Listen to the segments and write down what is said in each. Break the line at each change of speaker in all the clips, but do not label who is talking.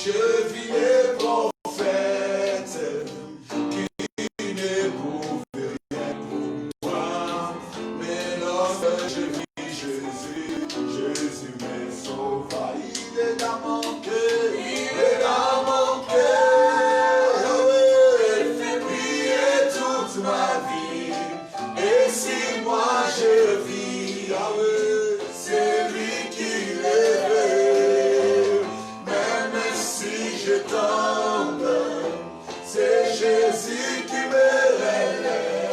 Je vis les prophètes qui ne pouvaient rien pour moi. Mais lorsque je vis Jésus, Jésus me sauva. Il est dans mon cœur, il est dans mon cœur. Il fait briller toute ma vie. Et si moi je vis, c'est lui qui l'élève. Même si je tombe, c'est Jésus qui me relève.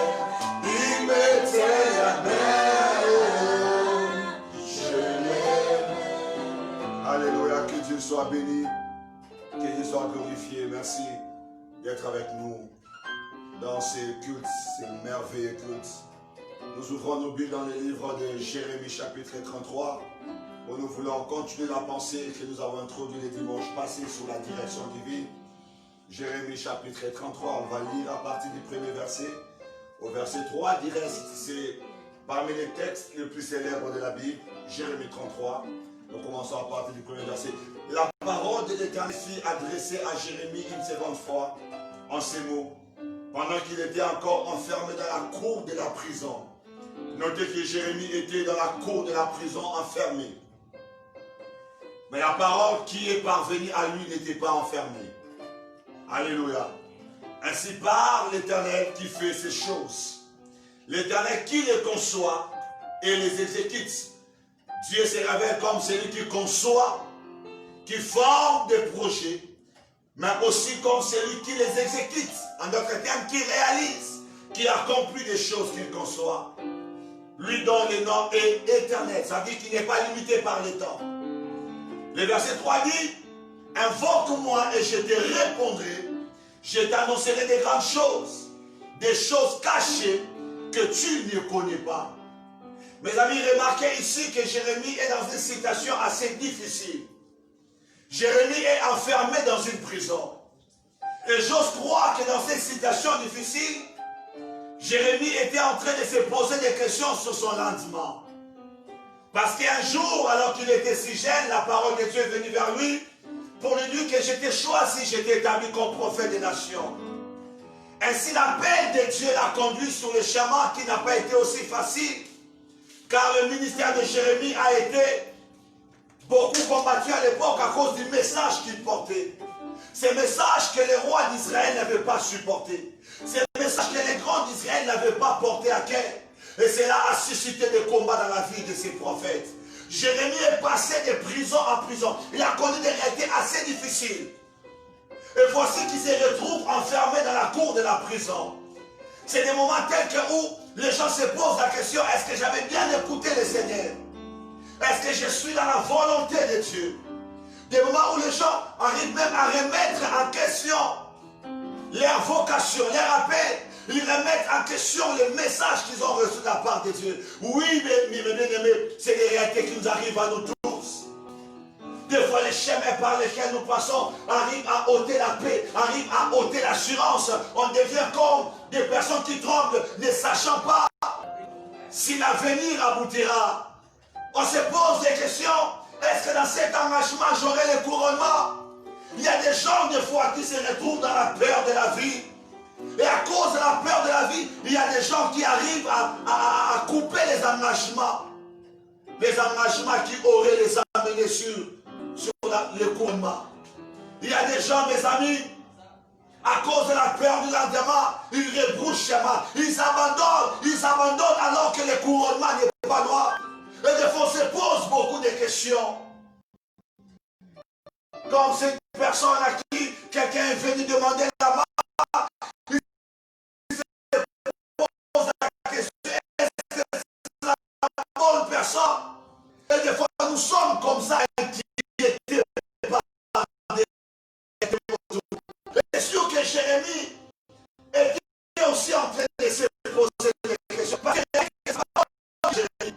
Il me tient la main. Je l'aime. Alléluia, que Dieu soit béni, que Dieu soit glorifié. Merci d'être avec nous dans ces cultes, ces merveilleux cultes. Nous ouvrons nos Bibles dans le livre de Jérémie chapitre 33, où nous voulons continuer la pensée que nous avons introduite les dimanches passés sur la direction divine. Jérémie chapitre 33, on va lire à partir du premier verset au verset 3. C'est parmi les textes les plus célèbres de la Bible, Jérémie 33. Nous commençons à partir du premier verset. La parole de l'Éternel fut adressée à Jérémie une seconde fois en ces mots, pendant qu'il était encore enfermé dans la cour de la prison. Notez que Jérémie était dans la cour de la prison enfermé. Mais la parole qui est parvenue à lui n'était pas enfermée. Alléluia. Ainsi parle l'Éternel qui fait ces choses. L'Éternel qui les conçoit et les exécute. Dieu se révèle comme celui qui conçoit, qui forme des projets, mais aussi comme celui qui les exécute. En d'autres termes, qui réalise, qui accomplit des choses qu'il conçoit. Lui dont le nom est éternel. Ça veut dire qu'il n'est pas limité par le temps. Le verset 3 dit, invoque-moi et je te répondrai. Je t'annoncerai des grandes choses, des choses cachées que tu ne connais pas. Mes amis, remarquez ici que Jérémie est dans une situation assez difficile. Jérémie est enfermé dans une prison. Et j'ose croire que dans cette situation difficile, Jérémie était en train de se poser des questions sur son lendemain. Parce qu'un jour, alors qu'il était si jeune, la parole de Dieu est venue vers lui pour lui dire que j'étais choisi, j'étais établi comme prophète des nations. Ainsi, l'appel de Dieu l'a conduit sur le chemin qui n'a pas été aussi facile, car le ministère de Jérémie a été beaucoup combattu à l'époque à cause du message qu'il portait. Ces messages que les rois d'Israël n'avaient pas supportés. Ces messages que les grands d'Israël n'avaient pas portés à cœur. Et cela a suscité des combats dans la vie de ces prophètes. Jérémie est passé de prison en prison. Il a connu des réalités assez difficiles. Et voici qu'il se retrouve enfermé dans la cour de la prison. C'est des moments tels que où les gens se posent la question, est-ce que j'avais bien écouté le Seigneur? Est-ce que je suis dans la volonté de Dieu? Des moments où les gens arrivent même à remettre en question leur vocation, leur appel. Ils remettent en question le message qu'ils ont reçu de la part de Dieu. Oui, mes bien-aimés, c'est des réalités qui nous arrivent à nous tous. Des fois, les chemins par lesquels nous passons arrivent à ôter la paix, arrivent à ôter l'assurance. On devient comme des personnes qui tremblent, ne sachant pas si l'avenir aboutira. On se pose des questions. Est-ce que dans cet engagement, j'aurai le couronnement? Il y a des gens, des fois, qui se retrouvent dans la peur de la vie. Et à cause de la peur de la vie, il y a des gens qui arrivent à couper les engagements. Les engagements qui auraient les amenés sur le couronnement. Il y a des gens, mes amis, à cause de la peur du lendemain, ils rebroussent chemin. Ils abandonnent alors que le couronnement n'est pas loin. Et des fois, on se pose beaucoup de questions. Comme cette personne à qui quelqu'un est venu demander la main, il se pose la question, est-ce que c'est la bonne personne? Et des fois, nous sommes comme ça, inquiétés par des retours. Et sûr que Jérémie était aussi en train de se poser des questions. Parce que Jérémie,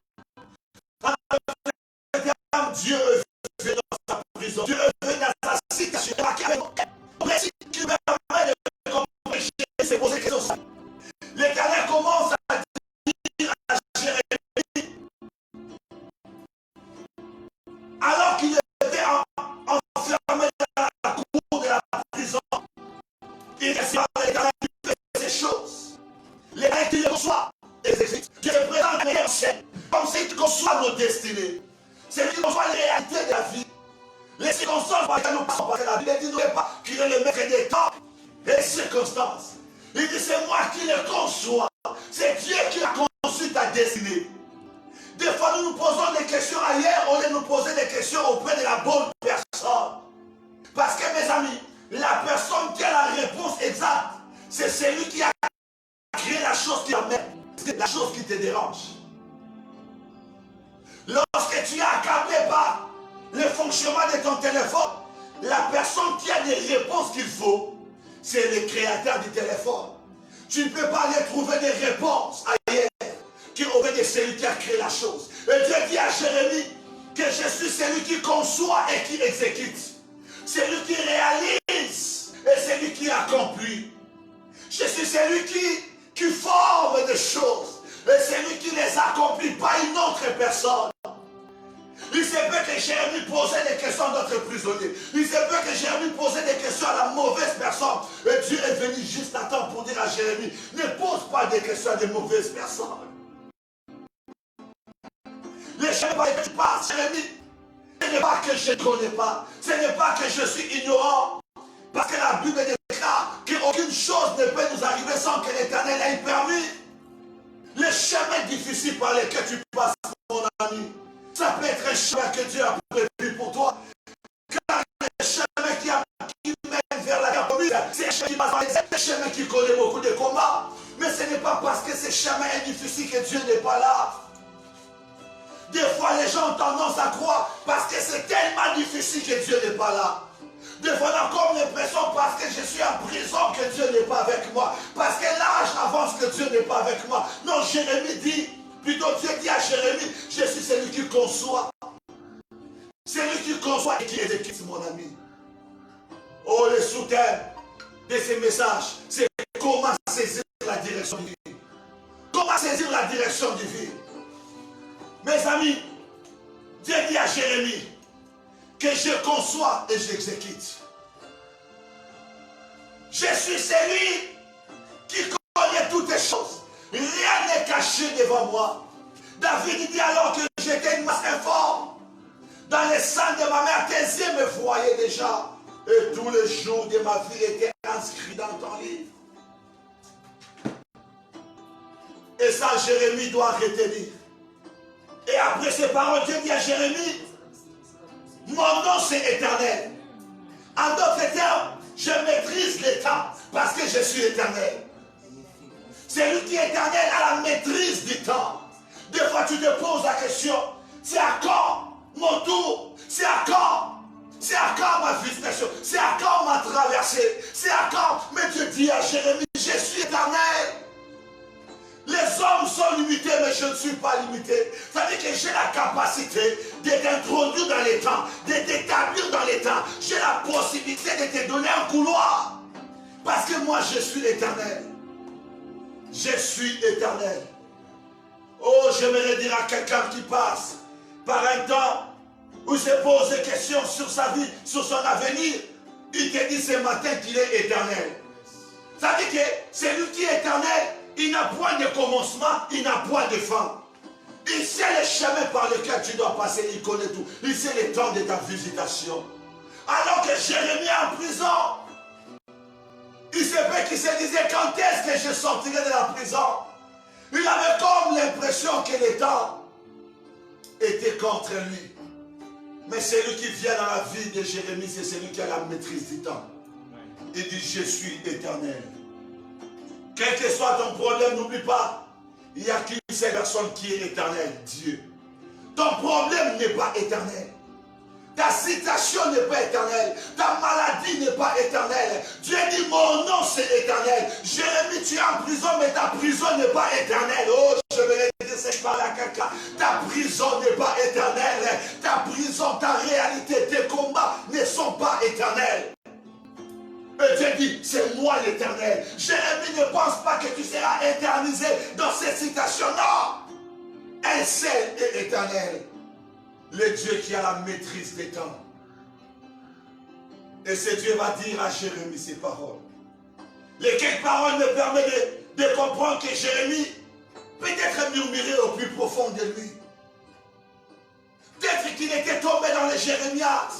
Dieu est venu dans sa prison, Dieu est venu dans sa situation, qui permet de exécute. Dieu présente les scènes, comme c'est qu'il conçoit nos destinées. C'est lui qui conçoit les réalités de la vie. Les circonstances par lesquelles nous passons, parce que la Bible dit nous n'est pas qu'il est le maître des temps et des circonstances. Il dit c'est moi qui les conçois. C'est Dieu qui a conçu ta destinée. Des fois nous nous posons des questions ailleurs, au lieu de nous poser des questions auprès de la bonne personne. Parce que mes amis, la personne qui a la réponse exacte, c'est celui qui a créé la chose qui t'amène, c'est la chose qui te dérange. Lorsque tu es accablé par le fonctionnement de ton téléphone, la personne qui a des réponses qu'il faut, c'est le créateur du téléphone. Tu ne peux pas aller trouver des réponses ailleurs qui aurait de celui qui a créé la chose. Et Dieu dit à Jérémie que je suis celui qui conçoit et qui exécute. Celui qui réalise et celui qui accomplit. Je suis celui qui forme des choses et celui qui les accomplit, pas une autre personne. Il se peut que Jérémie posait des questions à d'autres prisonniers. Il se peut que Jérémie posait des questions à la mauvaise personne. Et Dieu est venu juste à temps pour dire à Jérémie, ne pose pas des questions à des mauvaises personnes. Les chemins que tu passes, Jérémie, ce n'est pas que je ne connais pas. Ce n'est pas que je suis ignorant. Parce que la Bible déclare qu'aucune chose ne peut nous arriver sans que l'Éternel ait permis. Les chemins difficiles par lesquels tu passes, mon ami, ça peut être un chemin que Dieu a prévu pour toi. Car le chemin qui mène vers la promise, c'est un chemin qui connaît beaucoup de combats. Mais ce n'est pas parce que ce chemin est difficile que Dieu n'est pas là. Des fois, les gens ont tendance à croire parce que c'est tellement difficile que Dieu n'est pas là. Des fois, on a comme l'impression parce que je suis en prison que Dieu n'est pas avec moi. Parce que l'âge avance que Dieu n'est pas avec moi. Non, Jérémie dit, plutôt Dieu dit à Jérémie, je suis celui qui conçoit. Celui qui conçoit et qui exécute, mon ami. Oh, le sous-thème de ces messages, c'est comment saisir la direction divine. Comment saisir la direction divine. Mes amis, Dieu dit à Jérémie que je conçois et j'exécute. Je suis celui qui connaît toutes les choses. Rien n'est caché devant moi. David dit alors que j'étais une masse informe. Dans les sangs de ma mère, tes yeux me voyaient déjà. Et tous les jours de ma vie étaient inscrits dans ton livre. Et ça, Jérémie doit retenir. Et après ces paroles, Dieu dit à Jérémie, mon nom c'est éternel. En d'autres termes, je maîtrise les temps parce que je suis éternel. C'est lui qui est éternel à la maîtrise du temps. Des fois tu te poses la question, c'est à quand mon tour? C'est à quand? C'est à quand ma visitation? C'est à quand ma traversée? C'est à quand? Mais Dieu dit à Jérémie, je suis éternel. Les hommes sont limités, mais je ne suis pas limité. Ça veut dire que j'ai la capacité de t'introduire dans les temps, de t'établir dans les temps. J'ai la possibilité de te donner un couloir. Parce que moi, je suis l'éternel. Je suis éternel. Oh, j'aimerais dire à quelqu'un qui passe par un temps où il se pose des questions sur sa vie, sur son avenir. Il te dit ce matin qu'il est éternel. Ça veut dire que c'est lui qui est éternel. Il n'a point de commencement, il n'a point de fin. Il sait les chemins par lesquels tu dois passer, il connaît tout. Il sait les temps de ta visitation. Alors que Jérémie est en prison, il se fait qu'il se disait quand est-ce que je sortirai de la prison. Il avait comme l'impression que les temps étaient contre lui. Mais celui qui vient dans la vie de Jérémie, c'est celui qui a la maîtrise du temps. Il dit je suis éternel. Quel que soit ton problème, n'oublie pas, il n'y a qu'une seule personne qui est éternelle, Dieu. Ton problème n'est pas éternel. Ta situation n'est pas éternelle. Ta maladie n'est pas éternelle. Dieu dit, mon nom c'est éternel. Jérémie, tu es en prison, mais ta prison n'est pas éternelle. Oh, je vais dire cette parole à quelqu'un. Ta prison n'est pas éternelle. Ta prison, ta réalité, tes combats ne sont pas éternels. Et Dieu dit, c'est moi l'éternel. Jérémie ne pense pas que tu seras éternisé dans cette situation. Non! Un seul est éternel. Le Dieu qui a la maîtrise des temps. Et ce Dieu va dire à Jérémie ces paroles. Lesquelles paroles me permettent de comprendre que Jérémie, peut-être murmurer au plus profond de lui. Peut-être qu'il était tombé dans les jérémiades.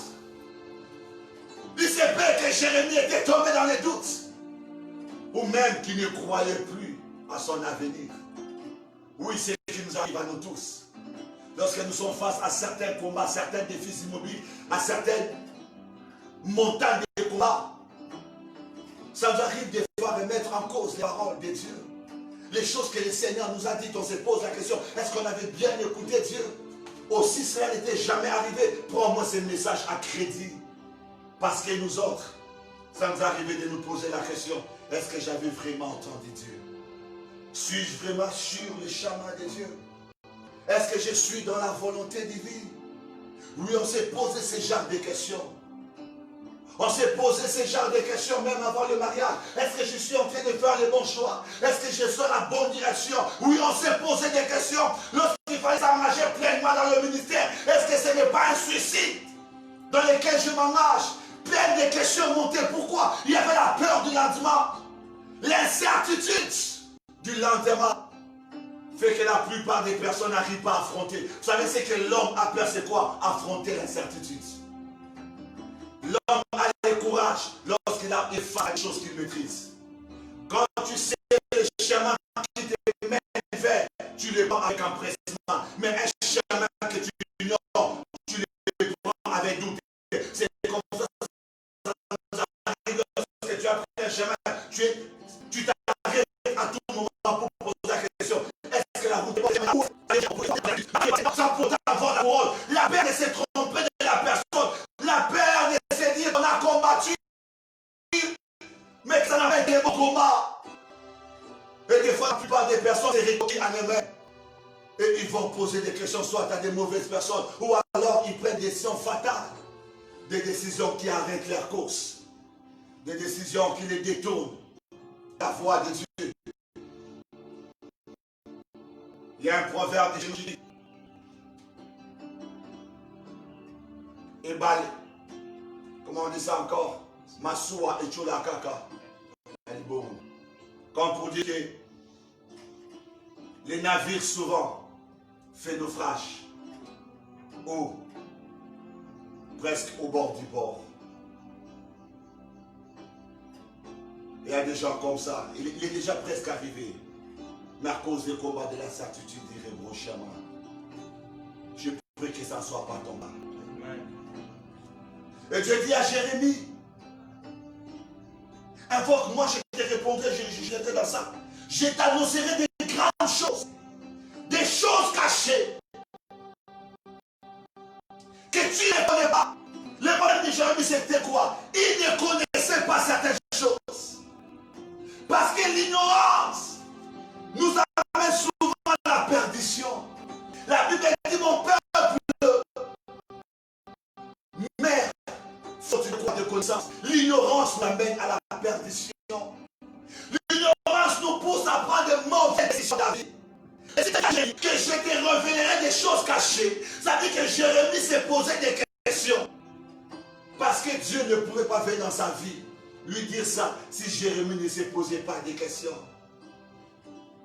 Il se peut que Jérémie était tombé dans les doutes. Ou même qu'il ne croyait plus à son avenir. Oui, c'est ce qui nous arrive à nous tous. Lorsque nous sommes face à certains combats, certains défis immobiles, à certaines montagnes de combats, ça nous arrive des fois de mettre en cause les paroles de Dieu. Les choses que le Seigneur nous a dites, on se pose la question, est-ce qu'on avait bien écouté Dieu? Aussi, cela n'était jamais arrivé. Prends-moi ce message à crédit. Parce que nous autres, ça nous arrive de nous poser la question, est-ce que j'avais vraiment entendu Dieu? Suis-je vraiment sur le chemin de Dieu? Est-ce que je suis dans la volonté divine? Oui, on s'est posé ce genre de questions. On s'est posé ce genre de questions même avant le mariage. Est-ce que je suis en train de faire le bon choix? Est-ce que je suis dans la bonne direction? Oui, on s'est posé des questions. Lorsqu'il fallait s'engager pleinement dans le ministère, est-ce que ce n'est pas un suicide dans lequel je m'engage? Plein de questions montées. Pourquoi? Il y avait la peur du lendemain. L'incertitude du lendemain fait que la plupart des personnes n'arrivent pas à affronter. Vous savez ce que l'homme a peur, c'est quoi? Affronter l'incertitude. L'homme a le courage lorsqu'il a des choses qu'il maîtrise. Quand tu sais le chemin qui te mène vers, tu le prends avec empressement. Mais un chemin que tu ignores, tu le prends avec doute. C'est comme ça que ça arrive lorsque tu as pris un chemin. Tu t'arrêtes à tout moment pour poser la question. Est-ce que la route est bonne? Sans pour avoir la parole. La peur de se tromper de la personne. La peur de se dire qu'on a combattu, mais que ça n'a pas été un bon combat. Et des fois, la plupart des personnes se retrouvent en eux-mêmes. Et ils vont poser des questions, soit à des mauvaises personnes, ou alors ils prennent des décisions fatales. Des décisions qui arrêtent leur course. Des décisions qui les détournent. La voix de Dieu. Il y a un proverbe de Jésus. Ebal, comment on dit ça encore? Masua et Chulakaka. Elle est bonne. Comme pour dire que les navires souvent font naufrage. Ou presque au bord du port. Il y a des gens comme ça. Il est déjà presque arrivé. Mais à cause des combats de l'incertitude, il rebrouche chemin. Je prie que ça ne soit pas ton mal. Et Dieu dit à Jérémie, invoque-moi, je te répondrai, j'étais dans ça. Je t'annoncerai des grandes choses, des choses cachées, que tu ne connais pas. Le problème de Jérémie, c'était quoi? Il ne connaissait pas certaines choses. Parce que l'ignorance nous amène souvent à la perdition. La Bible dit, mon peuple, mais faute de connaissance, l'ignorance nous amène à la perdition. L'ignorance nous pousse à prendre de mauvaises décisions dans la vie. Et c'est que je te révélerai des choses cachées. Ça veut dire que Jérémie s'est posé des questions. Parce que Dieu ne pouvait pas venir dans sa vie lui dire ça si Jérémie ne se posait pas des questions.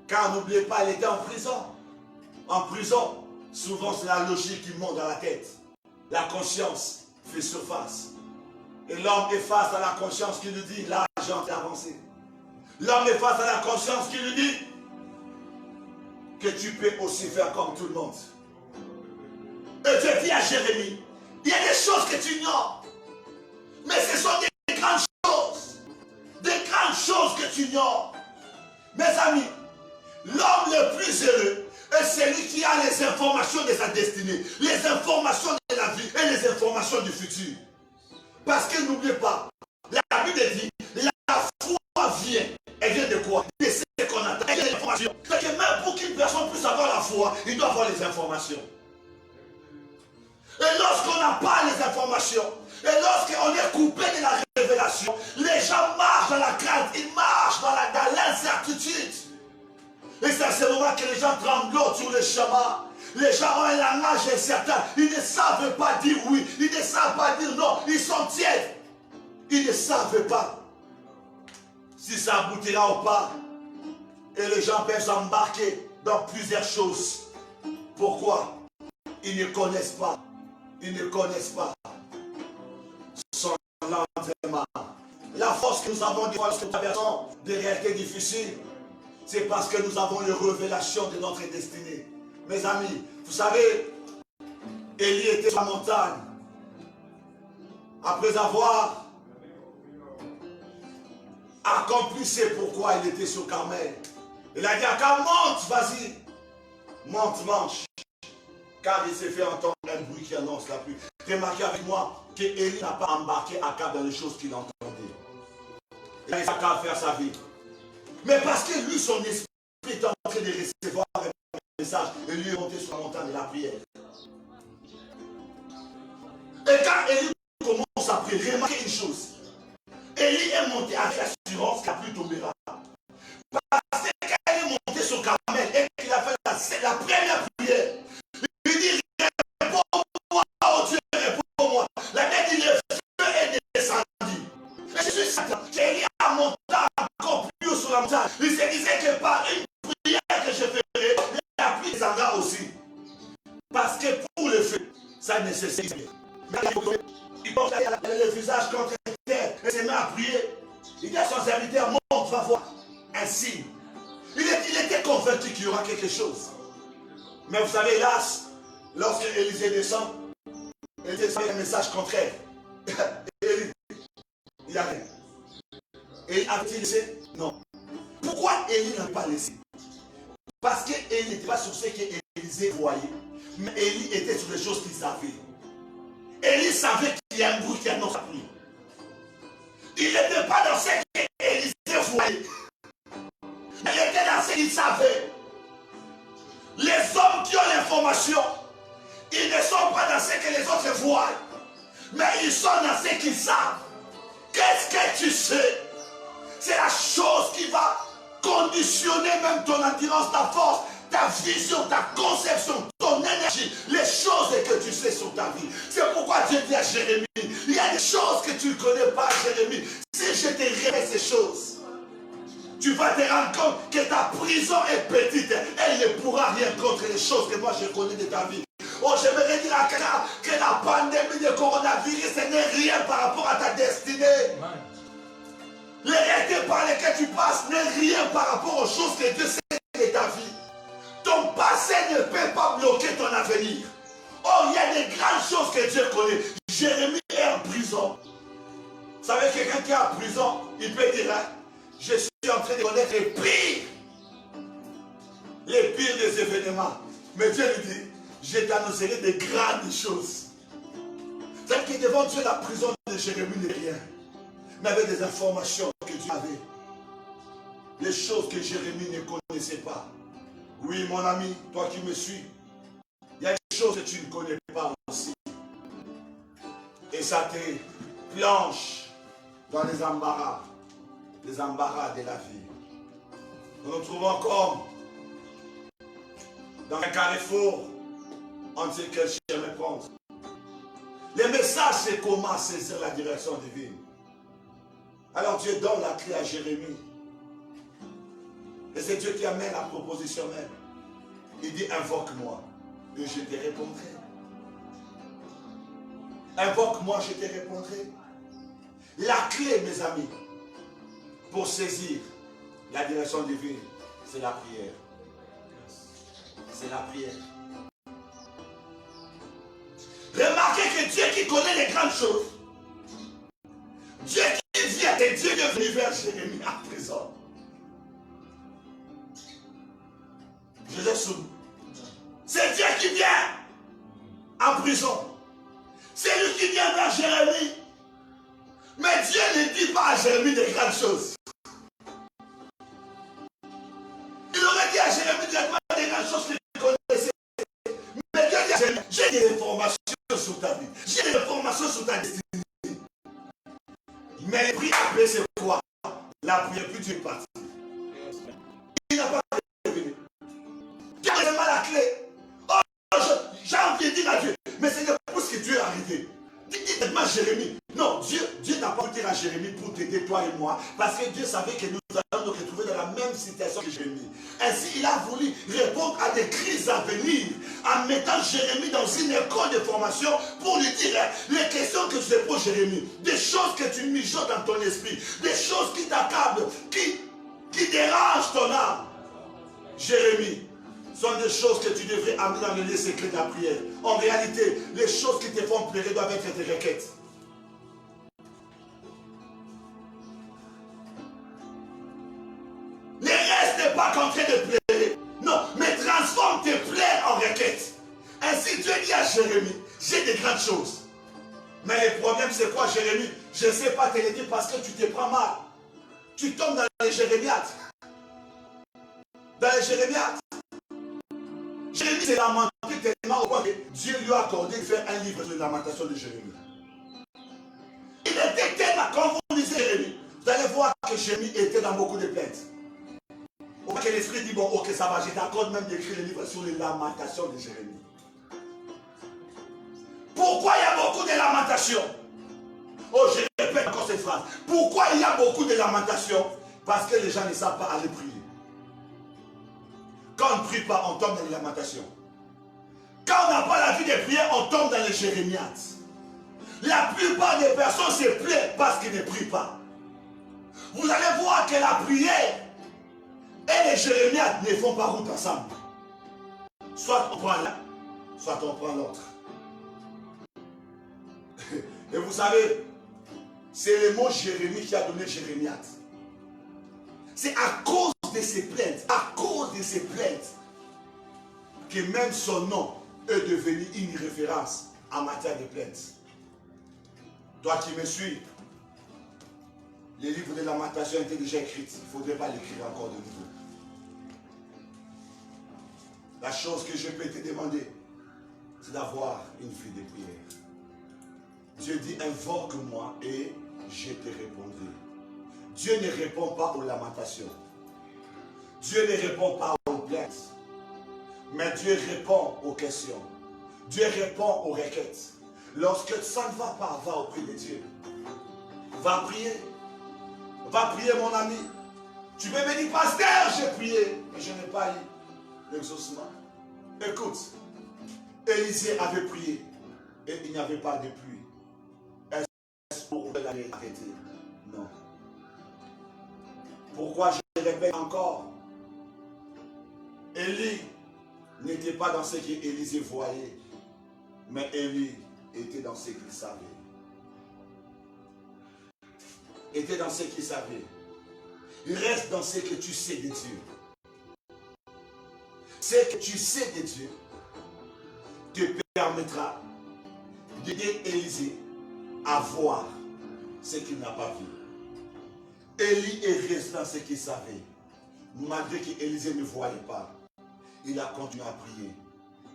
Car n'oubliez pas, il était en prison. En prison, souvent c'est la logique qui monte dans la tête. La conscience fait surface. Et l'homme est face à la conscience qui lui dit, l'argent est avancé. L'homme est face à la conscience qui lui dit que tu peux aussi faire comme tout le monde. Et Dieu dit à Jérémie, il y a des choses que tu ignores. Mais ce sont des grandes choses. Des grandes choses que tu ignores. Mes amis, l'homme le plus heureux est celui qui a les informations de sa destinée, les informations de la vie et les informations du futur. Parce que n'oubliez pas, la Bible dit, la foi vient. Elle vient de quoi? De ce qu'on attend. Elle vient de l'information. C'est que même pour qu'une personne puisse avoir la foi, il doit avoir les informations. Et lorsqu'on n'a pas les informations, et lorsqu'on est coupé de la révélation, les gens marchent dans la crainte, ils marchent dans l'incertitude. Et c'est à ce moment que les gens tremblent sur le chemin. Les gens ont un langage incertain. Ils ne savent pas dire oui. Ils ne savent pas dire non. Ils sont tièdes. Ils ne savent pas si ça aboutira ou pas. Et les gens peuvent s'embarquer dans plusieurs choses. Pourquoi? Ils ne connaissent pas. Ils ne connaissent pas son lendemain. La force que nous avons des fois lorsque nous traversons des réalités difficiles, c'est parce que nous avons une révélation de notre destinée. Mes amis, vous savez, Élie était sur la montagne. Après avoir accompli c'est pourquoi il était sur Carmel. Il a dit à Akab, monte, vas-y. Monte, mange. Car il s'est fait entendre un bruit qui annonce la pluie. Remarquez avec moi que Élie n'a pas embarqué Akab dans les choses qu'il entendait. Il a laissé Akab faire sa vie. Mais parce que lui, son esprit était en train de recevoir un message, et lui est monté sur la montagne de la prière. Et quand Élie commence à prier, remarquez une chose. Élie est monté avec l'assurance que la pluie tombera. Parce que quand il est monté sur Carmel et qu'il a fait la première prière, il dit réponds-moi, oh Dieu, réponds-moi. La Bible dit le feu est descendu. Mais Jésus s'attend. Élie a monté encore plus haut sur la montagne. Il se disait que par une prière que je ferai, la pluie descendra aussi. Parce que pour le feu, ça nécessite. Il porte le visage contre terre et se met à prier. Il dit à son serviteur, monte, va voir un signe. Il était convaincu qu'il y aura quelque chose. Mais vous savez, hélas, lorsque Élisée descend, Élisée fait un message contraire. Élie, il n'y a rien. Et a-t-il laissé? Non. Pourquoi Élie n'a pas laissé? Parce qu'Élie n'était pas sur ce qu'Élisée voyait. Mais Élie était sur les choses qu'il savait. Élie savait qu'il y a un bruit qui annonce la pluie. Il n'était pas dans ce qu'Élisée voyait. Il était dans ce qu'il savait. Les hommes qui ont l'information, ils ne sont pas dans ce que les autres voient, mais ils sont dans ce qu'ils savent. Qu'est-ce que tu sais? C'est la chose qui va conditionner même ton endurance, ta force, ta vision, ta conception, ton énergie, les choses que tu sais sur ta vie. C'est pourquoi Dieu dit à Jérémie, il y a des choses que tu ne connais pas, Jérémie. Si je te révèle ces choses, tu vas te rendre compte que ta prison est petite. Elle ne pourra rien contre les choses que moi je connais de ta vie. Oh, je vais dire à quelqu'un que la pandémie de coronavirus, ce n'est rien par rapport à ta destinée. Les réalités par lesquelles tu passes n'est rien par rapport aux choses que Dieu sait de ta vie. Ton passé ne peut pas bloquer ton avenir. Oh, il y a des grandes choses que Dieu connaît. Jérémie est en prison. Vous savez, quelqu'un qui est en prison, il peut dire, hein, je suis en train de connaître les pires des événements. Mais Dieu lui dit, je t'annoncerai des grandes choses. C'est-à-dire que devant Dieu, la prison de Jérémie n'est rien. Mais avec des informations que Dieu avait. Les choses que Jérémie ne connaissait pas. Oui, mon ami, toi qui me suis, il y a des choses que tu ne connais pas aussi. Et ça te plonge dans les embarras de la vie. Nous nous trouvons comme dans un carrefour, on ne sait quel chemin prendre. Le message, c'est comment saisir la direction divine. Alors Dieu donne la clé à Jérémie. Et c'est Dieu qui amène la proposition même. Il dit, invoque-moi et je te répondrai. Invoque-moi, je te répondrai. La clé, mes amis, pour saisir la direction divine, c'est la prière. C'est la prière. Remarquez que Dieu qui connaît les grandes choses, Dieu qui vient, et Dieu qui est venu vers Jérémie à présent. Je l'ai sous. C'est Dieu qui vient en prison. C'est lui qui vient vers Jérémie. Mais Dieu ne dit pas à Jérémie des grandes choses. Il aurait dit à Jérémie directement des grandes choses qu'il connaissait. Mais Dieu dit à Jérémie, j'ai des informations sur ta vie. J'ai des informations sur ta destinée. Mais le prix après c'est quoi? La prière, puis Dieu est parti. Il n'a pas revenu. Dieu a vraiment la clé. Oh, j'ai envie de dire à Dieu, mais c'est pour ce que Dieu est arrivé. Dis-moi Jérémie. Non, Dieu n'a pas été à Jérémie pour t'aider toi et moi, parce que Dieu savait que nous allons nous retrouver dans la même situation que Jérémie. Ainsi, il a voulu répondre à des crises à venir en mettant Jérémie dans une école de formation pour lui dire les questions que tu te poses, Jérémie, des choses que tu mijotes dans ton esprit, des choses qui t'accablent, qui dérangent ton âme. Jérémie, sont des choses que tu devrais amener dans le lieu secret de la prière. En réalité, les choses qui te font pleurer doivent être tes requêtes. Ne reste pas qu'en train de pleurer. Non, mais transforme tes pleurs en requêtes. Ainsi, Dieu dit à Jérémie, j'ai des grandes choses. Mais le problème, c'est quoi, Jérémie? Je ne sais pas te le dire parce que tu te prends mal. Tu tombes dans les Jérémiates. Dans les Jérémiates. Jérémie s'est lamenté tellement au point que Dieu lui a accordé de faire un livre sur les lamentations de Jérémie. Il était tellement, quand vous lisez Jérémie, vous allez voir que Jérémie était dans beaucoup de plaintes. Au point que l'esprit dit, bon, ok, ça va, j'ai d'accord même d'écrire le livre sur les lamentations de Jérémie. Pourquoi il y a beaucoup de lamentations? Oh, je répète encore cette phrase. Pourquoi il y a beaucoup de lamentations? Parce que les gens ne savent pas aller prier. Quand on ne prie pas, on tombe dans les lamentations. Quand on n'a pas la vie de prière, on tombe dans les jérémiates. La plupart des personnes se plaignent parce qu'ils ne prient pas. Vous allez voir que la prière et les jérémiates ne font pas route ensemble. Soit on prend l'un, soit on prend l'autre. Et vous savez, c'est le mot Jérémie qui a donné jérémiate. C'est à cause de ses plaintes, que même son nom est devenu une référence en matière de plaintes. Toi qui me suis, les livres de lamentation étaient déjà écrits. Il ne faudrait pas l'écrire encore de nouveau. La chose que je peux te demander, c'est d'avoir une vie de prière. Dieu dit, invoque-moi et je te répondrai. Dieu ne répond pas aux lamentations. Dieu ne répond pas aux plaintes. Mais Dieu répond aux questions. Dieu répond aux requêtes. Lorsque ça ne va pas, va auprès de Dieu. Va prier. Va prier, mon ami. Tu peux me dire, pasteur, j'ai prié, mais je n'ai pas eu l'exaucement. Écoute, Élisée avait prié et il n'y avait pas de pluie. Est-ce qu'on peut l'arrêter? Non. Pourquoi je répète encore? Élie n'était pas dans ce qu'Élisée voyait, mais Élie était dans ce qu'il savait. Était dans ce qu'il savait. Reste dans ce que tu sais de Dieu. Ce que tu sais de Dieu te permettra d'aider Élisée à voir ce qu'il n'a pas vu. Élie est resté dans ce qu'il savait. Malgré qu'Élisée ne voyait pas, il a continué à prier.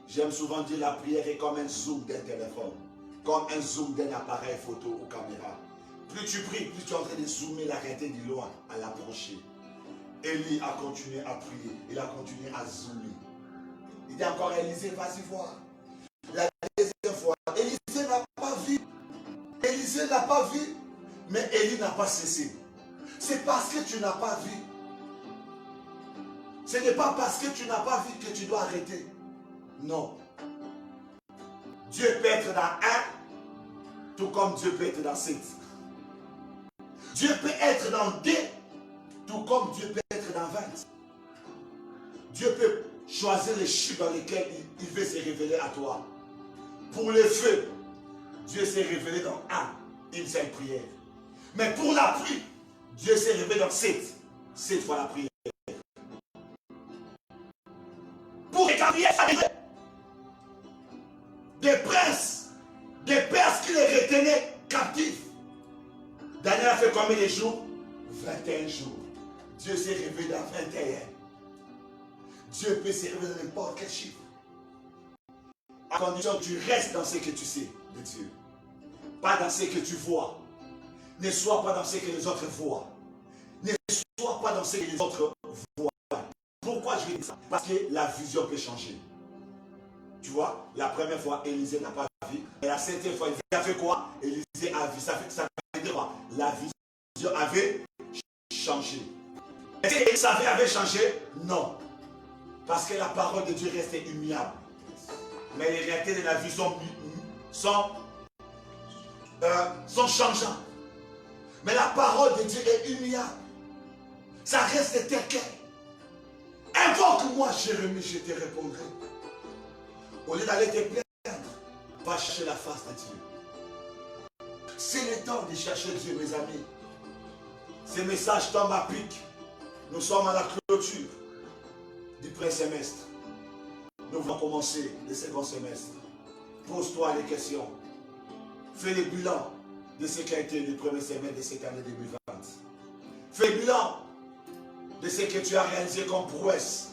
J'aime souvent dire la prière est comme un zoom d'un téléphone, comme un zoom d'un appareil photo ou caméra. Plus tu pries, plus tu es en train de zoomer, l'arrêter de loin, à l'approcher. Élie a continué à prier, il a continué à zoomer. Il dit encore à Élisée, vas-y voir. La deuxième fois, Élisée n'a pas vu. Élisée n'a pas vu, mais Élie n'a pas cessé. C'est parce que tu n'as pas vu. Ce n'est pas parce que tu n'as pas vu que tu dois arrêter. Non. Dieu peut être dans un, tout comme Dieu peut être dans 7. Dieu peut être dans 2, tout comme Dieu peut être dans 20. Dieu peut choisir les chiffres dans lesquels il veut se révéler à toi. Pour le feu, Dieu s'est révélé dans une seule prière. Mais pour la pluie, Dieu s'est révélé dans 7 fois la prière. Pour les prières, des princes, des Perses qui les retenaient captifs. Daniel a fait combien de jours? 21 jours. Dieu s'est révélé dans 21. Dieu peut se révéler dans n'importe quel chiffre. À condition que tu restes dans ce que tu sais de Dieu. Pas dans ce que tu vois. Ne sois pas dans ce que les autres voient. Ne sois pas dans ce que les autres voient. Pourquoi je dis ça? Parce que la vision peut changer. Tu vois, la première fois, Élisée n'a pas vu. Et la 7e fois, il a fait quoi? Élisée a vu. Ça veut dire quoi? La vision avait changé. Est-ce que Élisée avait changé? Non.
Parce que la parole de Dieu reste immuable. Mais les réalités de la vie sont changeantes. Mais la parole de Dieu est immuable. Ça reste tel quel. Invoque-moi, Jérémie, je te répondrai. Au lieu d'aller te plaindre, va chercher la face de Dieu. C'est le temps de chercher Dieu, mes amis. Ces messages tombent à pic. Nous sommes à la clôture du premier semestre. Nous allons commencer le second semestre. Pose-toi les questions. Fais le bilan de ce qui a été le premier semestre de cette année 2020. Fais le bilan de ce que tu as réalisé comme prouesse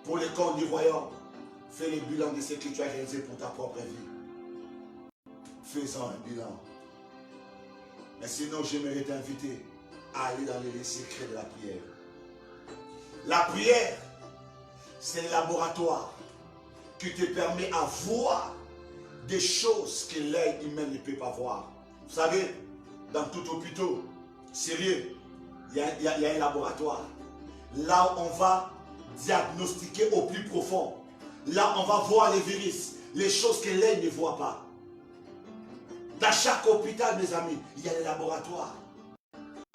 pour le compte du royaume. Fais le bilan de ce que tu as réalisé pour ta propre vie. Fais-en un bilan. Mais sinon, j'aimerais t'inviter à aller dans les secrets de la prière. La prière, c'est le laboratoire qui te permet à voir des choses que l'œil humain ne peut pas voir. Vous savez, dans tout hôpital sérieux, il y a un laboratoire. Là où on va diagnostiquer au plus profond. Là, on va voir les virus, les choses que l'œil ne voit pas. Dans chaque hôpital, mes amis, il y a des laboratoires.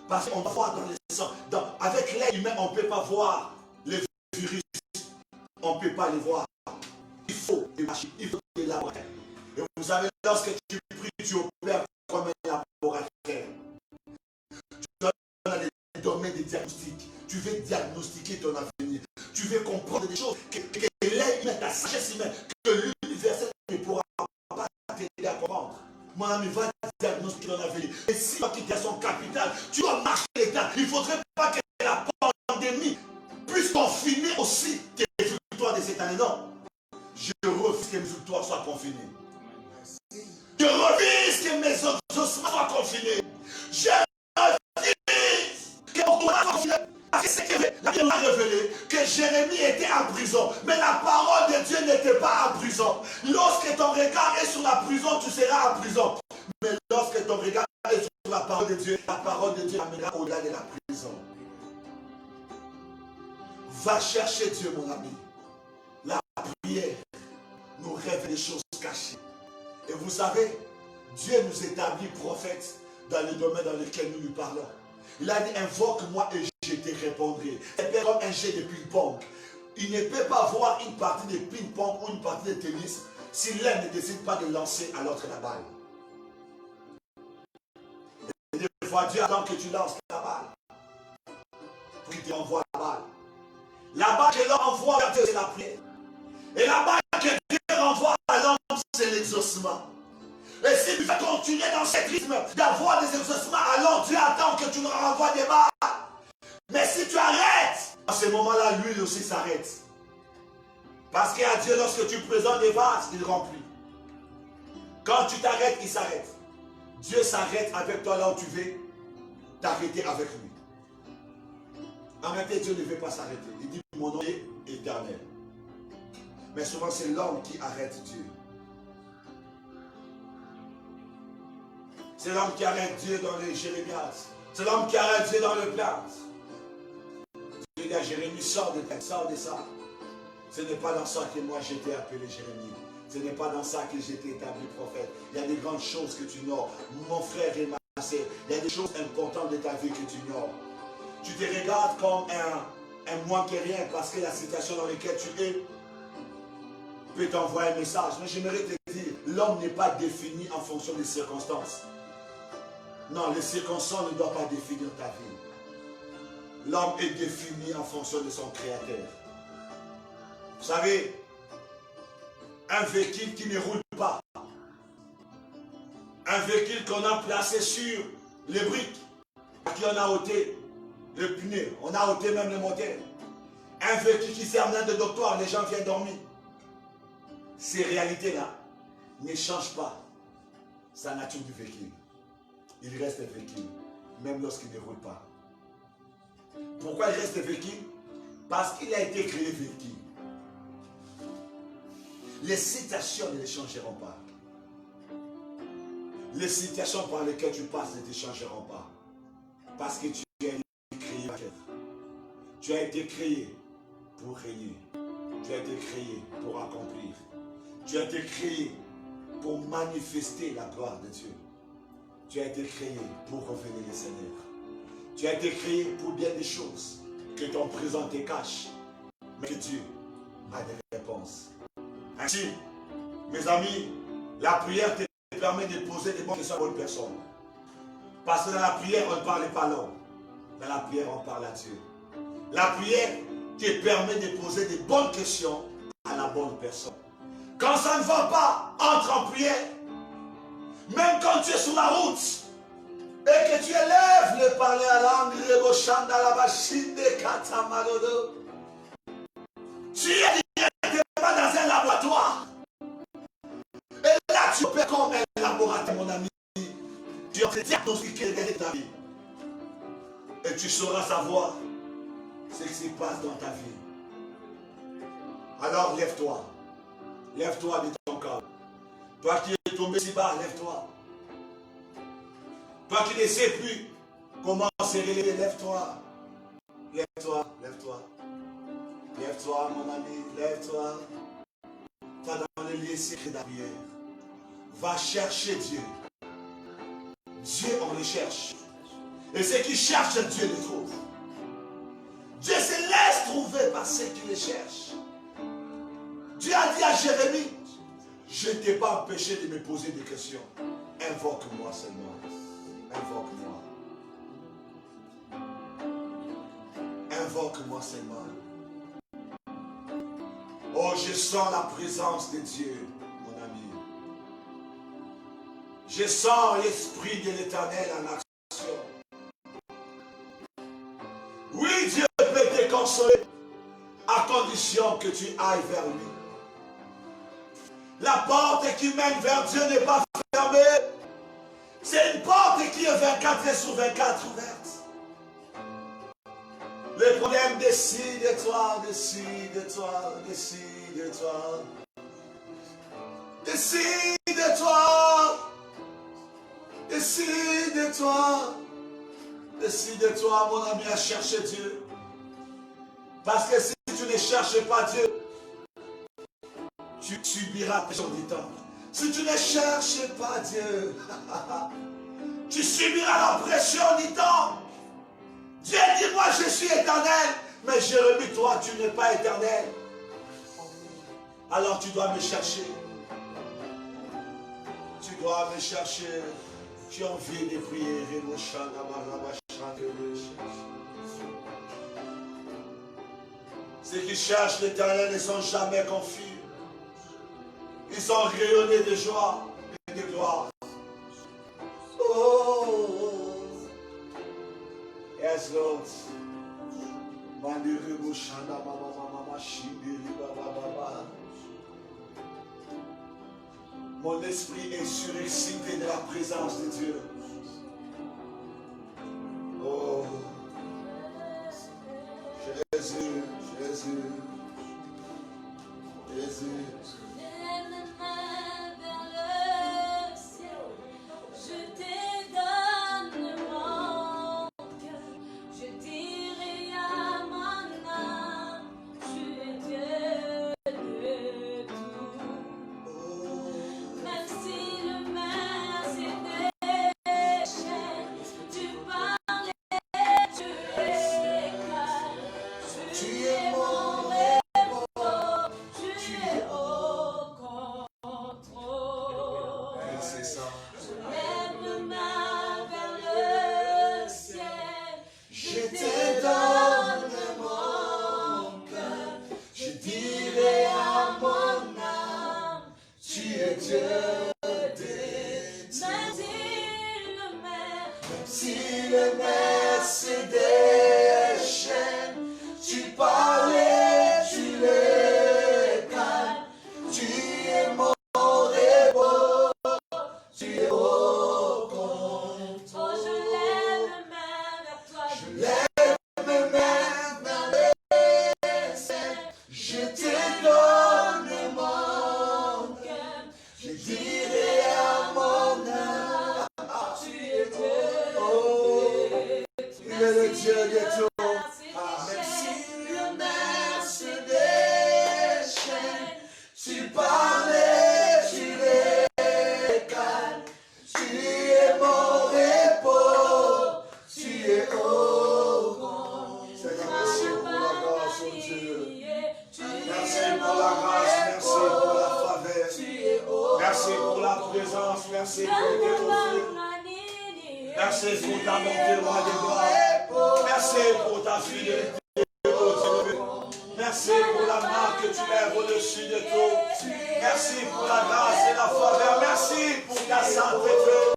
Parce qu'on va voir dans le sang. Avec l'œil humain, on ne peut pas voir les virus. On ne peut pas les voir. Il faut des machines, il faut des laboratoires. Et vous savez, lorsque tu pries, tu opères comme un laboratoire. Tu donnes les domaines de diagnostic. Tu veux diagnostiquer ton avenir. Tu veux comprendre des choses que l'œil humain, ta sagesse humaine, que l'universel ne pourra pas t'aider à comprendre. Mon ami, va diagnostiquer ton avenir. Et si tu quittes son capital, tu dois marcher l'état. Il ne faudrait pas que la pandémie puisse confiner aussi tes victoires de cette année. Non. Je refuse que mes victoires soient confinées. Je refuse que mes exaucements soient confinés. Je refuse que mon courage soit confiné. Parce que c'est que la Bible a révélé que Jérémie était en prison. Mais la parole de Dieu n'était pas en prison. Lorsque ton regard est sur la prison, tu seras en prison. Mais lorsque ton regard est sur la parole de Dieu t'amènera au-delà de la prison. Va chercher Dieu, mon ami. La prière nous révèle des choses cachées. Et vous savez, Dieu nous établit prophètes dans le domaine dans lequel nous lui parlons. Il a dit, invoque-moi et je te répondrai. C'est comme un jet de ping-pong. Il ne peut pas voir une partie de ping-pong ou une partie de tennis si l'un ne décide pas de lancer à l'autre la balle. Et des fois, Dieu attend que tu lances la balle pour qu'il te envoie la balle. La balle que l'on envoie vers Dieu, c'est la prière. Et la balle que Dieu renvoie à l'homme, c'est l'exaucement. Et si tu veux continuer dans ce rythme d'avoir des exaucements, alors Dieu attend que tu nous renvoies des balles. Mais si tu arrêtes, à ce moment-là, l'huile aussi s'arrête. Parce qu'à Dieu, lorsque tu présentes des vases, il remplit. Quand tu t'arrêtes, il s'arrête. Dieu s'arrête avec toi là où tu veux t'arrêter avec lui. En réalité, Dieu ne veut pas s'arrêter. Il dit, mon nom est éternel. Mais souvent, c'est l'homme qui arrête Dieu. C'est l'homme qui arrête Dieu dans les Jérémias. C'est l'homme qui arrête Dieu dans le plan. Dieu dit à Jérémie, sors de ça. Ce n'est pas dans ça que moi j'étais appelé Jérémie. Ce n'est pas dans ça que j'étais établi prophète. Il y a des grandes choses que tu ignores. Mon frère et ma sœur, il y a des choses importantes de ta vie que tu ignores. Tu te regardes comme un moins que rien parce que la situation dans laquelle tu es peut t'envoyer un message. Mais j'aimerais te dire, l'homme n'est pas défini en fonction des circonstances. Non, les circonstances ne doivent pas définir ta vie. L'homme est défini en fonction de son créateur. Vous savez, un véhicule qui ne roule pas, un véhicule qu'on a placé sur les briques, à qui on a ôté le pneu, on a ôté même le moteur. Un véhicule qui sert même de doctoire, les gens viennent dormir. Ces réalités-là ne changent pas sa nature du véhicule. Il reste un véhicule, même lorsqu'il ne roule pas. Pourquoi il reste un véhicule? Parce qu'il a été créé véhicule. Les situations ne les changeront pas. Les situations par lesquelles tu passes ne te changeront pas. Parce que tu as été créé. Tu as été créé pour régner. Tu as été créé pour accomplir. Tu as été créé pour manifester la gloire de Dieu. Tu as été créé pour revenir le Seigneur. Tu as été créé pour bien des choses que ton présent te cache, mais que Dieu a des réponses. Ainsi, mes amis, la prière te permet de poser des bonnes questions à bonne personne. Parce que dans la prière, on ne parle pas à l'homme. Dans la prière, on parle à Dieu. La prière te permet de poser des bonnes questions à la bonne personne. Quand ça ne va pas, entre en prière. Même quand tu es sur la route et que tu élèves le parler à langue, tu es directement dans un laboratoire. Et là, tu peux comme un laboratoire, mon ami. Tu vas te diagnostiquer ta vie. Et tu sauras savoir ce qui se passe dans ta vie. Alors lève-toi. Lève-toi de ton corps. Toi qui es tombé si bas, lève-toi. Toi qui ne sais plus comment se relever, lève-toi. Lève-toi, lève-toi. Lève-toi, mon ami, lève-toi. Va dans le lieu secret de la prière. Va chercher Dieu. Dieu, on le cherche. Et ceux qui cherchent Dieu le trouvent. Dieu se laisse trouver par ceux qui le cherchent. Dieu a dit à Jérémie, je ne t'ai pas empêché de me poser des questions. Invoque-moi seulement. Invoque-moi. Invoque-moi seulement. Oh, je sens la présence de Dieu, mon ami. Je sens l'Esprit de l'Éternel en action. Oui, Dieu peut te consoler à condition que tu ailles vers lui. La porte qui mène vers Dieu n'est pas fermée. C'est une porte qui est 24h/24 ouverte. Le problème, décide-toi, décide-toi, décide-toi. Décide-toi. Décide-toi. Décide-toi, mon ami, à chercher Dieu. Parce que si tu ne cherches pas Dieu, tu subiras la pression du temps. Si tu ne cherches pas Dieu, tu subiras la pression du temps. Dieu dit, moi je suis éternel, mais Jérémie, toi tu n'es pas éternel. Alors tu dois me chercher. Tu dois me chercher. Tu as envie de prier. Ceux qui cherchent l'Éternel ne sont jamais confus. Ils sont rayonnés de joie et de gloire. Oh, yes, Lord. Mon esprit est surexcité de la présence de Dieu. Oh, Jésus, Jésus, Jésus.
Lève les mains vers le ciel, je te donne mon cœur, je dirai à mon âme, tu es Dieu de tout. Même si le mer s'est déchaîné, tu parles et tu éclates, tu es mon repos, tu es au contrôle.
C'est ça.
Je lève ma main vers le ciel,
Je te donne mon cœur. Je dirai à mon âme, tu es Dieu de tout.
même si le mer
Si le mer se déchaîne, tu parles et tu le calmes. Tu es mon repos, tu es au contrôle.
oh, je lève ma main vers toi,
Je lève mes mains vers le ciel, je te donne mon cœur. Je dirai à mon âme,
tu es Dieu.
oh, Merci pour la présence. Merci pour tes refus. Merci pour ta montée, roi de gloire. Merci pour ta fidélité, oh Dieu. Merci pour la main que tu lèves au-dessus de tout. Merci pour la grâce et la faveur. Merci pour ta sainteté.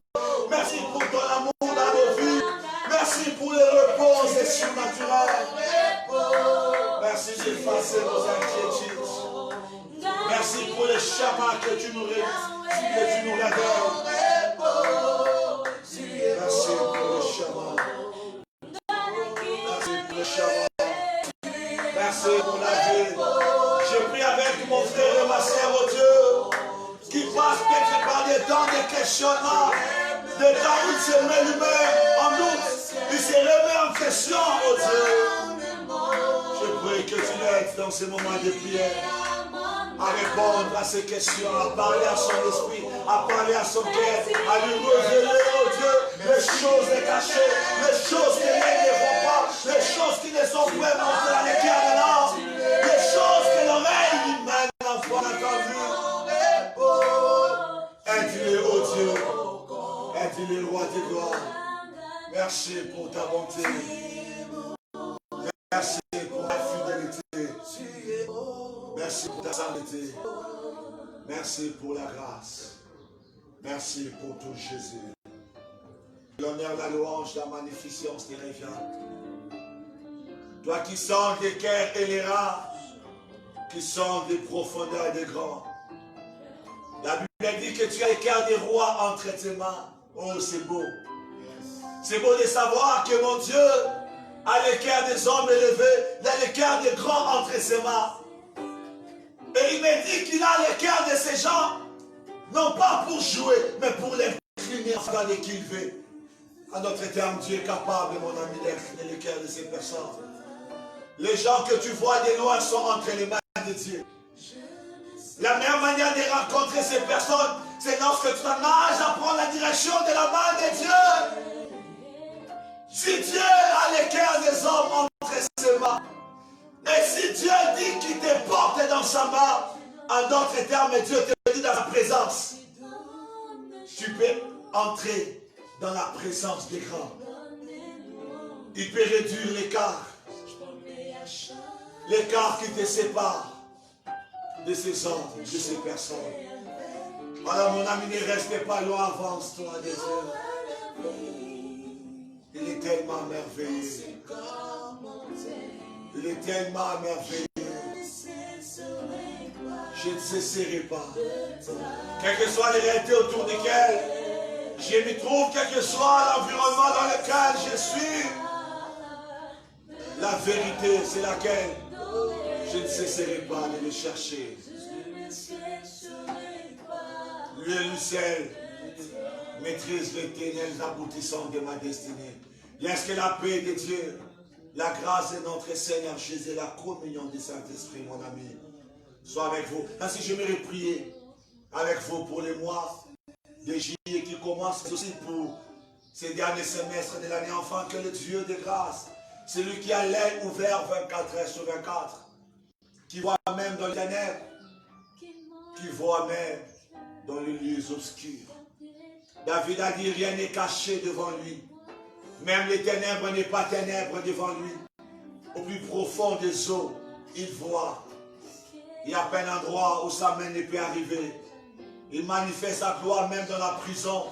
Merci pour ton amour dans nos vies. Merci pour le repos et surnaturel. Merci d'effacer nos inquiétudes. Merci pour le chemin que tu nous révèles. Merci pour le chemin. Merci pour le chemin. Merci pour la vie. Je prie avec mon frère et ma sœur, oh Dieu, qui passe peut-être par des temps de questionnement, des temps où il se met lui-même en doute, il se remet en question, oh Dieu. Je prie que tu l'aides dans ces moments de prière à répondre à ces questions, à parler à son esprit, à parler à son cœur, à lui révéler, oh Dieu, les choses cachées, les choses que l'œil ne voit pas, les choses qui ne sont pas montrées à l'écart de l'âme, les choses que l'oreille humaine n'a pas entendues. Aide-les, oh Dieu, aide-les, roi de gloire. Merci pour ta bonté. Merci pour ta fidélité. Merci pour ta sainteté. Merci pour la grâce. Merci pour tout Jésus. L'honneur, la louange, la magnificence te revient. Toi qui sens des cœurs et les rats, qui sont des profondeurs et des grands. La Bible dit que tu as les cœurs des rois entre tes mains. Oh, c'est beau. C'est beau de savoir que mon Dieu a le cœur des hommes élevés, il a le cœur des grands entre ses mains. Et il me dit qu'il a le cœur de ces gens, non pas pour jouer, mais pour les incliner afin de qu'ils veulent. À notre terme, Dieu est capable, mon ami, d'incliner le cœur de ces personnes. Les gens que tu vois de loin sont entre les mains de Dieu. La meilleure manière de rencontrer ces personnes, c'est lorsque tu t'engages à prendre la direction de la main de Dieu. Si Dieu a le cœur des hommes entre ses mains, et si Dieu dit qu'il te porte dans sa main, en d'autres termes, Dieu te dit dans sa présence, tu peux entrer dans la présence des grands. Il peut réduire l'écart qui te sépare de ces hommes, de ces personnes. Alors mon ami, ne reste pas loin, avance-toi de Dieu. Il est tellement merveilleux. Il est tellement merveilleux. Je ne cesserai pas. Quelles que soient les réalités autour desquelles je me trouve, quel que soit l'environnement dans lequel je suis, la vérité, c'est laquelle je ne cesserai pas de le chercher. Lui seul maîtrise les ténèbres aboutissant de ma destinée. Est-ce que la paix de Dieu, la grâce de notre Seigneur Jésus, la communion du Saint-Esprit, mon ami, soit avec vous. Ainsi, j'aimerais prier avec vous pour les mois de juillet qui commencent aussi pour ces derniers semestres de l'année, enfin que le Dieu de grâce, celui qui a l'œil ouvert 24 heures sur 24, qui voit même dans les ténèbres, qui voit même dans les lieux obscurs. David a dit, rien n'est caché devant lui. Même les ténèbres n'est pas ténèbres devant lui. Au plus profond des eaux, il voit. Il n'y a pas un endroit où sa main ne peut arriver. Il manifeste sa gloire même dans la prison.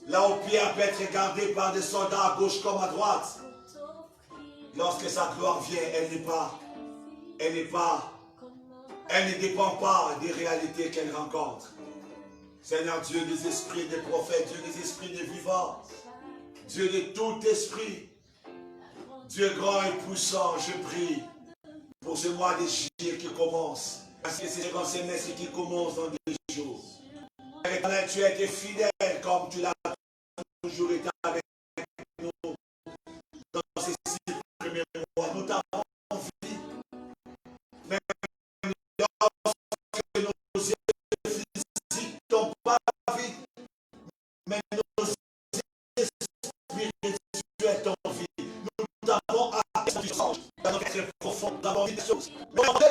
Là où Pierre peut être gardé par des soldats à gauche comme à droite. Lorsque sa gloire vient, elle ne dépend pas des réalités qu'elle rencontre. Seigneur Dieu des esprits, des prophètes, Dieu des esprits des vivants, Dieu de tout esprit, Dieu grand et puissant, je prie pour ce mois de juillet qui commence, parce que c'est un semestre qui commence dans des jours. Tu as été fidèle comme tu l'as toujours été avec nous dans ces 6 premiers mois. Nous t'avons envie, même lorsque nos yeux physiques n'ont pas vu, mais nos yeux spirituels t'ont vu. Nous t'avons à dans notre être profond, nous avons envie des choses.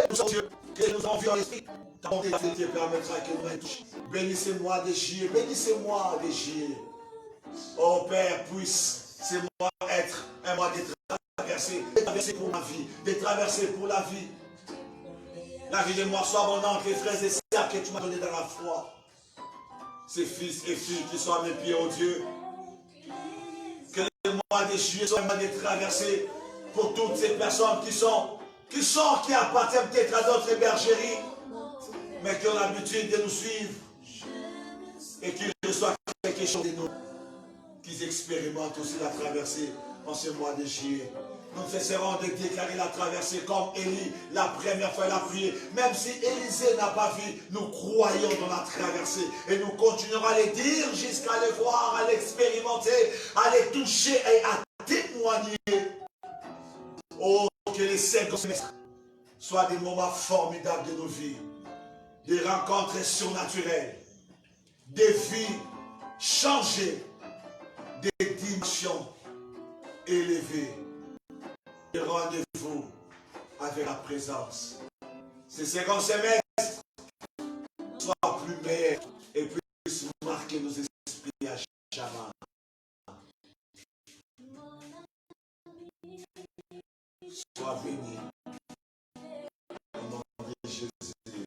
Nous sommes Dieu, que nous avons envie ton esprit, ta bonté te permettra que nous touchions. Bénissez-moi de Dieu, bénissez-moi de Dieu. Oh Père, puisse ce mois être un mois de traversée pour ma vie, de traverser pour la vie. La vie de moi soit abondante, les frères et sœurs que tu m'as donné dans la foi. Ces fils et filles qui sont à mes pieds, oh Dieu. Que le mois de juillet soit un mois de traversée pour toutes ces personnes qui appartiennent peut-être à d'autres bergeries, mais qui ont l'habitude de nous suivre et qui reçoivent quelque chose de nous, qu'ils expérimentent aussi la traversée en ce mois de juillet. Nous cesserons de déclarer la traversée comme Élie, la première fois il a prié. Même si Élisée n'a pas vu, nous croyons dans la traversée. Et nous continuerons à les dire jusqu'à les voir, à l'expérimenter, à les toucher et à témoigner. Oh, que les 5 semestres soient des moments formidables de nos vies. Des rencontres surnaturelles. Des vies changées. Des dimensions élevées. Et rendez-vous avec la présence. Ces 50 semestres soient plus meilleurs et puissent marquer nos esprits à jamais. Sois béni au nom de Jésus.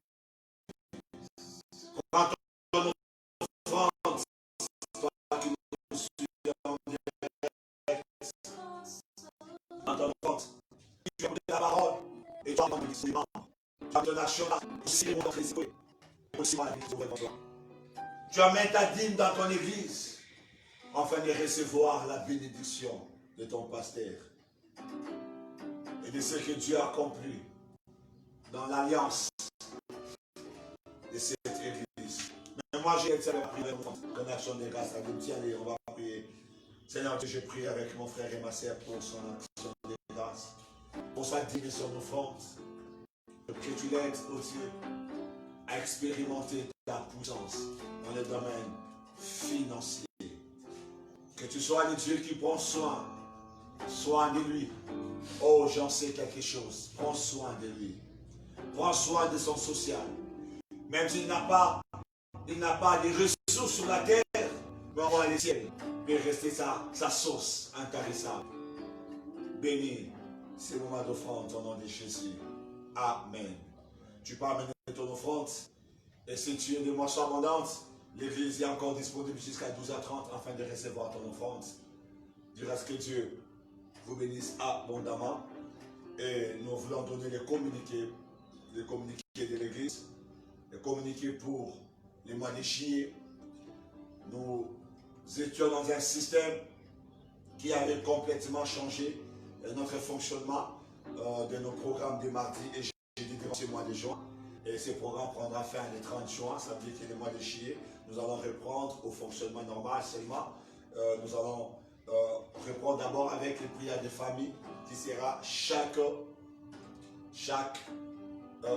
Quand on offrande, toi qui nous suis en direct, quand on offrande, tu as pris la parole et tu as entendu les membres. Tu as ton action là, aussi les mots dans les esprits, aussi la vie devant toi. Tu amènes ta dîme dans ton église, afin de recevoir la bénédiction de ton pasteur et de ce que Dieu a accompli dans l'alliance de cette église. Mais moi, j'ai été à la prière en action de grâce à Dieu. Tiens, allez, on va prier. Seigneur Dieu, je prie avec mon frère et ma sœur pour son action de grâce, pour sa dîme et son offrande. Que tu l'aides, oh Dieu, à expérimenter ta puissance dans le domaine financier. Que tu sois le Dieu qui prend soin de lui. Oh, j'en sais quelque chose. Prends soin de lui. Prends soin de son social. Même s'il n'a pas de ressources sur la terre, mais on va les ciels. Mais rester sa source intarissable. Bénis ces moments d'offrande au nom de Jésus. Amen. Tu peux amener ton offrande. Et si tu es de moisson abondante, l'église est encore disponible jusqu'à 12h30 afin de recevoir ton offrande. Du reste que Dieu vous bénisse abondamment. Et nous voulons donner les communiqués de l'église, les communiqués pour les mois de juillet. Nous étions dans un système qui avait complètement changé notre fonctionnement de nos programmes de mardi et jeudi durant ce mois de juin. Et ce programme prendra fin le 30 juin, ça veut dire que le mois de juillet, nous allons reprendre au fonctionnement normal seulement. Nous allons reprendre d'abord avec les prières de famille qui sera chaque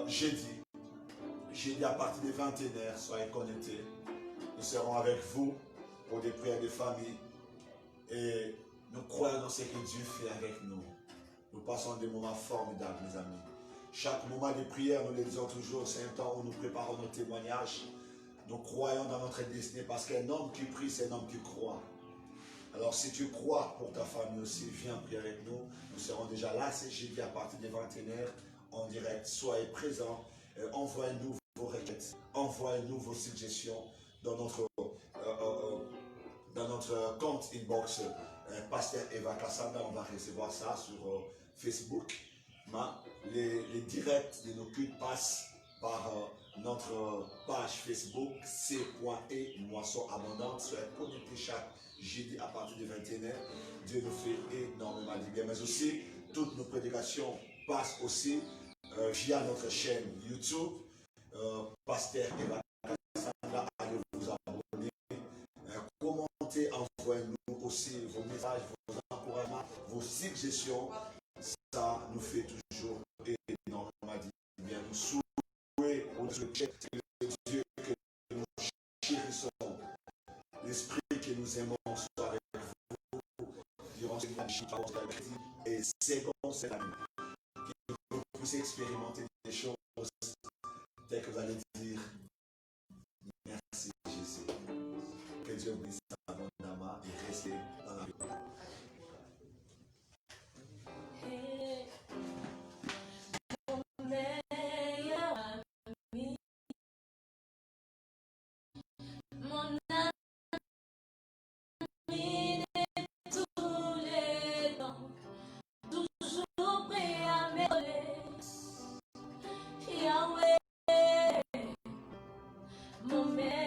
jeudi à partir de 21h, soyez connectés. Nous serons avec vous pour des prières de famille et nous croyons dans ce que Dieu fait avec nous. Nous passons des moments formidables, mes amis. Chaque moment de prière, nous le disons toujours, c'est un temps où nous préparons nos témoignages. Nous croyons dans notre destinée parce qu'un homme qui prie, c'est un homme qui croit. Alors si tu crois pour ta famille aussi, viens prier avec nous. Nous serons déjà là, c'est jeudi à partir de 21h en direct. Soyez présents, envoyez-nous vos requêtes, envoyez-nous vos suggestions dans notre compte inbox Pasteur Eva Kassanda. On va recevoir ça sur Facebook. Les directs de nos cultes passent par notre page Facebook C.E Moisson Abondante. Soyez connectés chaque jeudi à partir de 21h. Dieu nous fait énormément de bien. Mais aussi, toutes nos prédications passent aussi via notre chaîne YouTube. Pasteur Eva Kassanda, allez vous abonner. Commentez, envoyez-nous aussi vos messages, vos encouragements, vos suggestions. Ça nous fait toujours énormément de bien. Nous souhaitons au Dieu que nous chérissons, l'esprit que nous aimons soit avec vous durant ce mois et second cette année. Que vous puissiez expérimenter des choses que vous allez dire merci Jésus. Que Dieu bénisse abondamment et restez dans la vie.
Meilleur ami, mon ami de tous les temps, toujours prêt à m'aider. Yahweh, mon meilleur